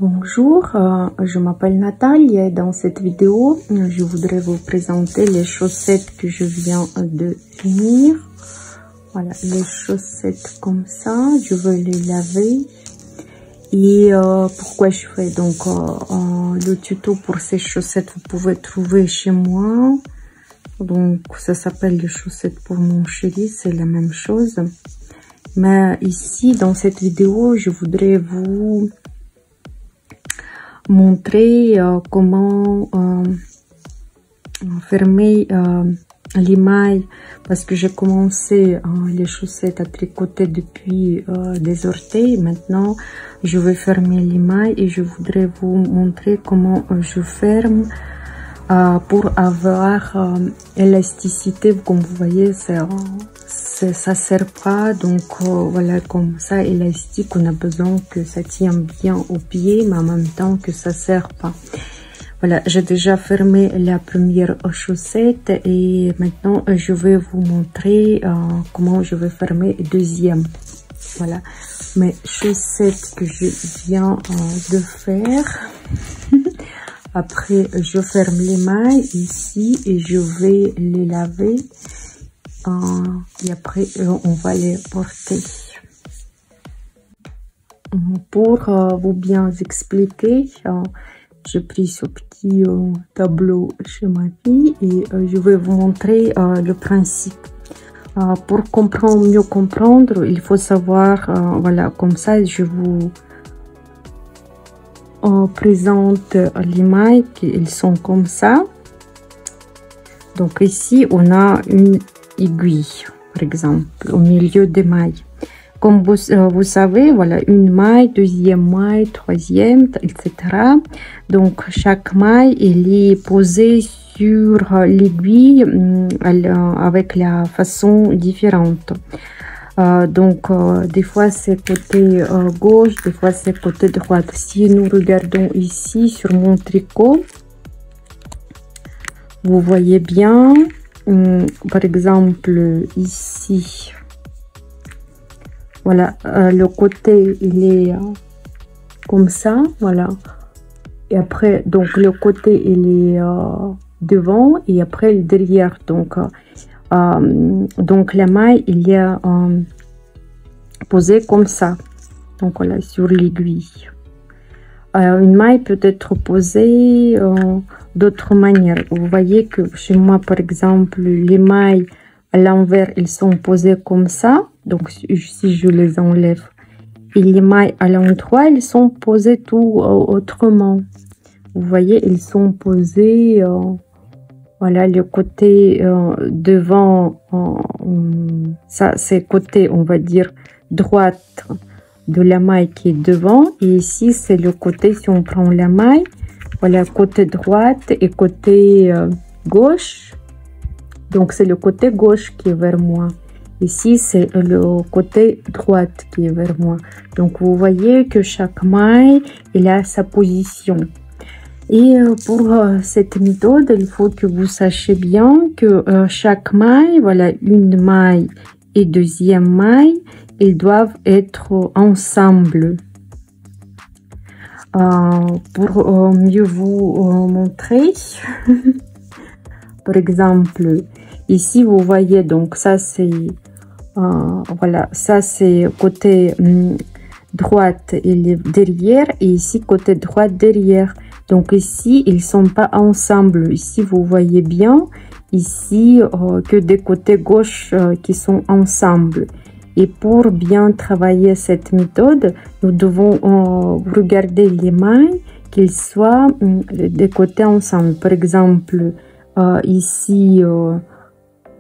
Bonjour, je m'appelle Nathalie et dans cette vidéo, je voudrais vous présenter les chaussettes que je viens de finir. Voilà, les chaussettes comme ça, je veux les laver. Et pourquoi je fais donc le tuto pour ces chaussettes, vous pouvez trouver chez moi. Donc ça s'appelle les chaussettes pour mon chéri, c'est la même chose. Mais ici, dans cette vidéo, je voudrais vous montrer comment fermer l'émail, parce que j'ai commencé les chaussettes à tricoter depuis des orteils. Maintenant je vais fermer l'émail et je voudrais vous montrer comment je ferme pour avoir élasticité. Comme vous voyez, ça sert pas, donc voilà, comme ça élastique, on a besoin que ça tienne bien au pied, mais en même temps que ça sert pas. Voilà, j'ai déjà fermé la première chaussette et maintenant je vais vous montrer comment je vais fermer la deuxième. Voilà, mes chaussettes que je viens de faire. Après, je ferme les mailles ici et je vais les laver. Et après, on va les porter. Pour vous bien expliquer, j'ai pris ce petit tableau chez ma fille et je vais vous montrer le principe. Pour mieux comprendre, il faut savoir, voilà, comme ça, je vous présente les mailles, qu'ils sont comme ça. Donc ici, on a une aiguille, par exemple, au milieu des mailles. Comme vous savez, voilà, une maille, deuxième maille, troisième, etc. Donc, chaque maille, elle est posée sur l'aiguille avec la façon différente. Donc, des fois, c'est côté gauche, des fois, c'est côté droite. Si nous regardons ici sur mon tricot, vous voyez bien, par exemple, ici, voilà, le côté, il est comme ça, voilà. Et après, donc, le côté, il est devant et après, derrière. Donc, la maille, il y a posée comme ça. Donc, voilà, sur l'aiguille. Une maille peut être posée d'autres manières. Vous voyez que chez moi, par exemple, les mailles à l'envers, elles sont posées comme ça. Donc, si je les enlève, et les mailles à l'endroit, elles sont posées tout autrement. Vous voyez, elles sont posées, voilà, le côté devant, ça c'est côté, on va dire, droite de la maille qui est devant. Et ici, c'est le côté, si on prend la maille, voilà, côté droite et côté gauche. Donc, c'est le côté gauche qui est vers moi. Ici, c'est le côté droite qui est vers moi. Donc, vous voyez que chaque maille, il a sa position. Et pour cette méthode, il faut que vous sachiez bien que chaque maille, voilà, une maille et deuxième maille, ils doivent être ensemble. Pour mieux vous montrer, par exemple, ici, vous voyez, donc ça c'est, voilà, ça c'est côté droite, il est derrière, et ici côté droite derrière. Donc ici, ils sont pas ensemble. Ici, vous voyez bien, ici que des côtés gauche qui sont ensemble. Et pour bien travailler cette méthode, nous devons regarder les mailles, qu'ils soient des côtés ensemble. Par exemple, ici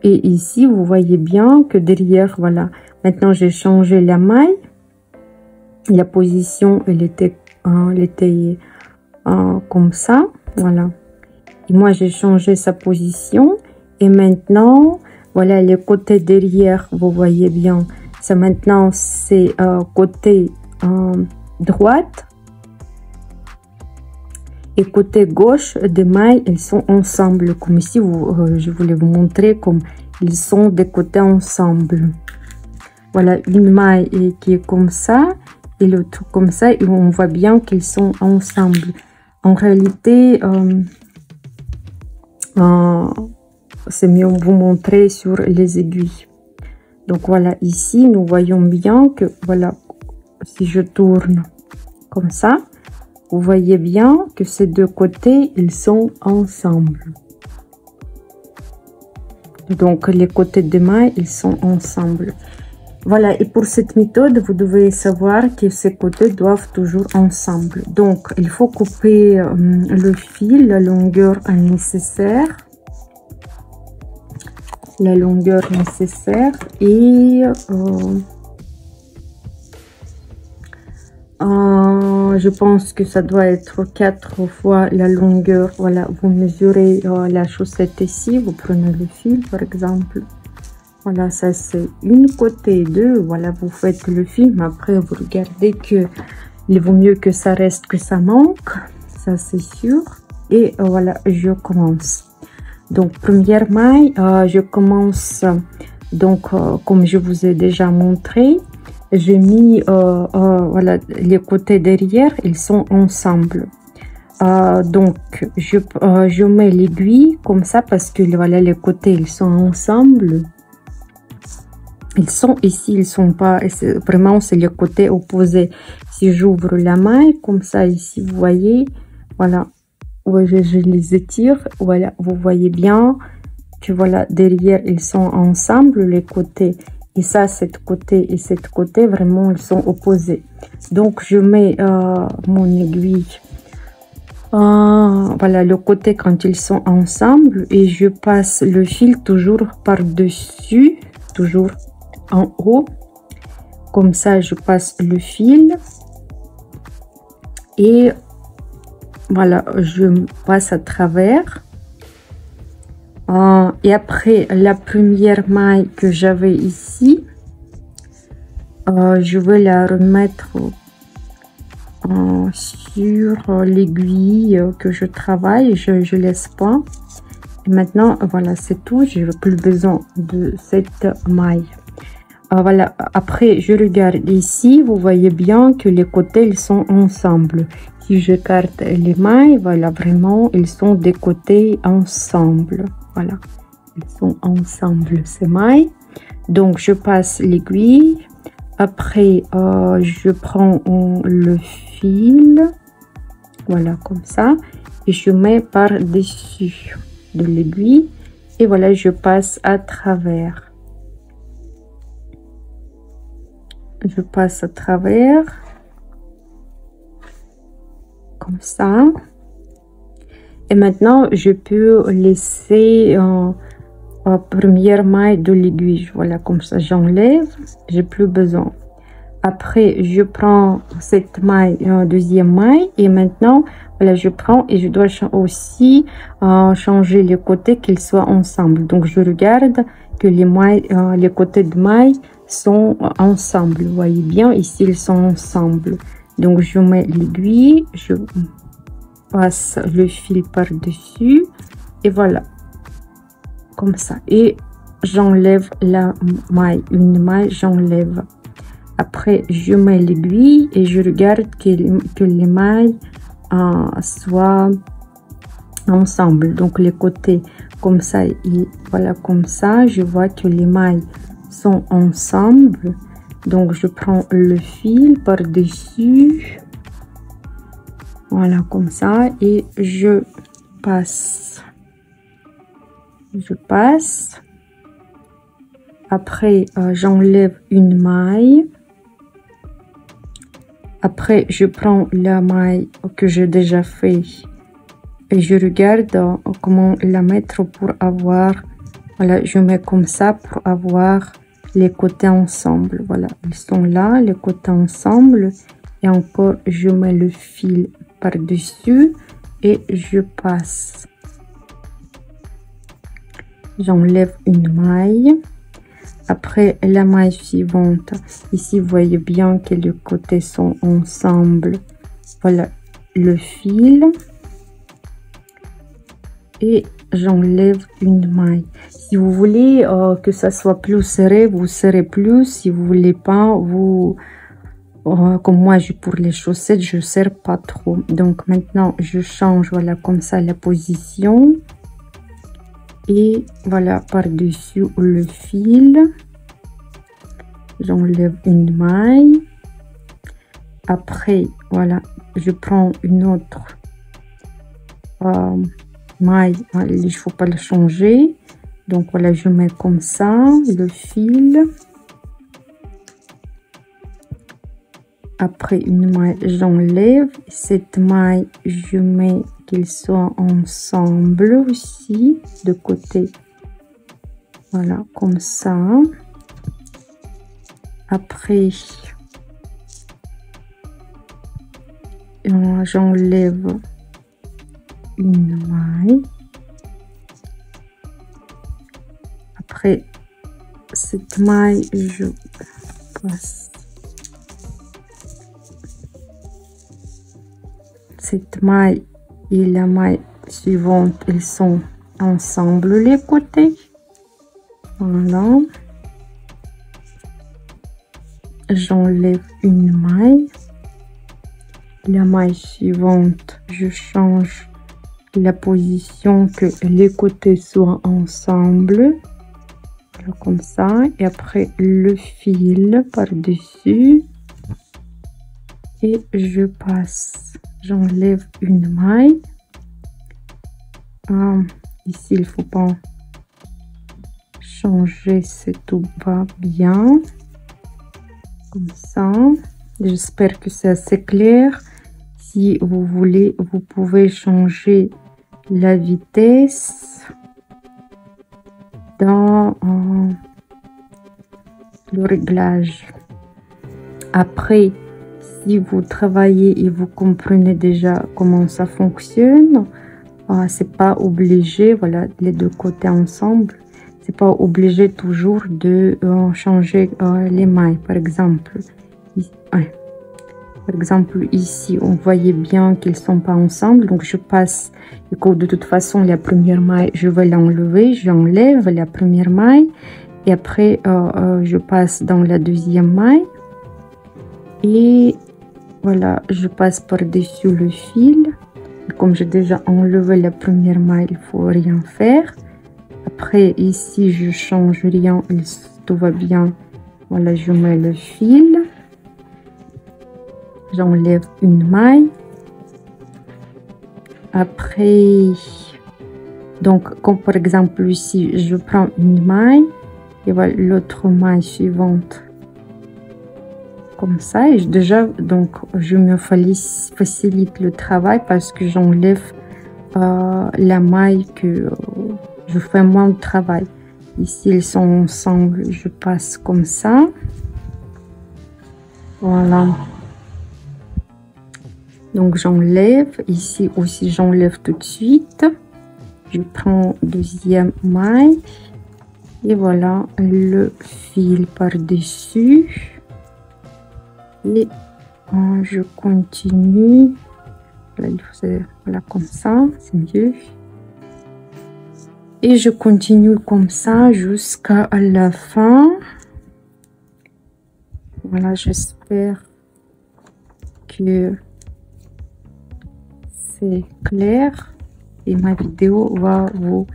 et ici, vous voyez bien que derrière, voilà. Maintenant, j'ai changé la maille. La position, elle était comme ça, voilà. Et moi, j'ai changé sa position. Et maintenant, voilà, le côté derrière, vous voyez bien. Ça maintenant, c'est côté droite. Et côté gauche des mailles, elles sont ensemble. Comme ici, je voulais vous montrer comme ils sont des côtés ensemble. Voilà, une maille qui est comme ça. et l'autre comme ça, et on voit bien qu'ils sont ensemble. En réalité, c'est mieux vous montrer sur les aiguilles. Donc voilà, ici nous voyons bien que voilà, si je tourne comme ça, vous voyez bien que ces deux côtés ils sont ensemble. Donc les côtés de mailles ils sont ensemble. Voilà, et pour cette méthode vous devez savoir que ces côtés doivent toujours ensemble. Donc il faut couper le fil, la longueur nécessaire. La longueur nécessaire et je pense que ça doit être 4 fois la longueur. Voilà, vous mesurez la chaussette ici, vous prenez le fil par exemple. Voilà, ça c'est une côté, deux. Voilà, vous faites le fil, mais après vous regardez que il vaut mieux que ça reste que ça manque, ça c'est sûr. Et voilà, je commence. Donc première maille, je commence donc comme je vous ai déjà montré, j'ai mis voilà, les côtés derrière ils sont ensemble. Donc je mets l'aiguille comme ça parce que voilà, les côtés ils sont ensemble, ils sont ici, ils sont pas vraiment, c'est le côté opposé. Si j'ouvre la maille comme ça ici, vous voyez, voilà. Ouais, je les étire, voilà, vous voyez bien que voilà, derrière ils sont ensemble les côtés, et ça, cette côté et cette côté, vraiment ils sont opposés. Donc je mets mon aiguille, voilà, le côté quand ils sont ensemble, et je passe le fil toujours par dessus, toujours en haut, comme ça je passe le fil et voilà, je passe à travers. Et après la première maille que j'avais ici, je vais la remettre sur l'aiguille que je travaille. Je laisse pas. Et maintenant, voilà, c'est tout. Je n'ai plus besoin de cette maille. Voilà, après je regarde ici, vous voyez bien que les côtés ils sont ensemble. Si je carte les mailles, voilà, vraiment ils sont des côtés ensemble. Voilà, ils sont ensemble ces mailles. Donc je passe l'aiguille, après je prends le fil, voilà, comme ça, et je mets par dessus de l'aiguille, et voilà, je passe à travers. Je passe à travers comme ça, et maintenant je peux laisser première maille de l'aiguille, voilà, comme ça j'enlève, j'ai plus besoin. Après je prends cette maille, deuxième maille, et maintenant voilà, je prends et je dois aussi changer les côtés qu'ils soient ensemble. Donc je regarde que les mailles, les côtés de maille sont ensemble, vous voyez bien ici ils sont ensemble. Donc je mets l'aiguille, je passe le fil par dessus, et voilà, comme ça, et j'enlève la maille, une maille j'enlève. Après je mets l'aiguille et je regarde que les mailles soient ensemble, donc les côtés comme ça, et voilà, comme ça je vois que les mailles sont ensemble. Donc je prends le fil par dessus, voilà, comme ça, et je passe. Après j'enlève une maille, après je prends la maille que j'ai déjà fait et je regarde comment la mettre pour avoir, voilà, je mets comme ça pour avoir les côtés ensemble. Voilà, ils sont là, les côtés ensemble, et encore je mets le fil par dessus et je passe. J'enlève une maille, après la maille suivante, ici vous voyez bien que les côtés sont ensemble, voilà, le fil, et j'enlève une maille. Si vous voulez que ça soit plus serré, vous serrez plus. Si vous voulez pas, vous comme moi, pour les chaussettes, je ne serre pas trop. Donc maintenant, je change, voilà, comme ça, la position. Et voilà, par-dessus le fil, j'enlève une maille. Après, voilà, je prends une autre maille. Il ne faut pas le changer. Donc voilà, je mets comme ça le fil. Après une maille, j'enlève. Cette maille, je mets qu'ils soient ensemble aussi, de côté. Voilà, comme ça. Après, j'enlève une maille. Après, cette maille, je passe. Cette maille et la maille suivante, ils sont ensemble les côtés. Voilà. J'enlève une maille. La maille suivante, je change la position, que les côtés soient ensemble. Voilà, comme ça. Et après, le fil par-dessus. Et je passe. J'enlève une maille. Ici, il faut pas changer, c'est tout va bien. Comme ça. J'espère que c'est assez clair. Si vous voulez, vous pouvez changer la vitesse dans le réglage. Après, si vous travaillez et vous comprenez déjà comment ça fonctionne, c'est pas obligé, voilà, les deux côtés ensemble, c'est pas obligé toujours de changer les mailles. Par exemple, ici, on voyait bien qu'ils sont pas ensemble, donc je passe. Et que de toute façon, la première maille, je vais l'enlever, j'enlève la première maille et après je passe dans la deuxième maille et voilà, je passe par-dessus le fil. Et comme j'ai déjà enlevé la première maille, il faut rien faire. Après, ici, je change rien, tout va bien. Voilà, je mets le fil. J'enlève une maille. Après, donc, comme par exemple ici, je prends une maille. Et voilà, l'autre maille suivante. Comme ça, et déjà, donc, je me facilite le travail parce que j'enlève la maille que je fais moins de travail. Ici, ils sont ensemble, je passe comme ça. Voilà. Donc, j'enlève. Ici aussi, j'enlève tout de suite. Je prends deuxième maille. Et voilà, le fil par-dessus. Et je continue. Voilà, il faut, voilà, comme ça, c'est mieux. Et je continue comme ça jusqu'à la fin. Voilà, j'espère que c'est clair et ma vidéo va vous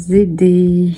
aider.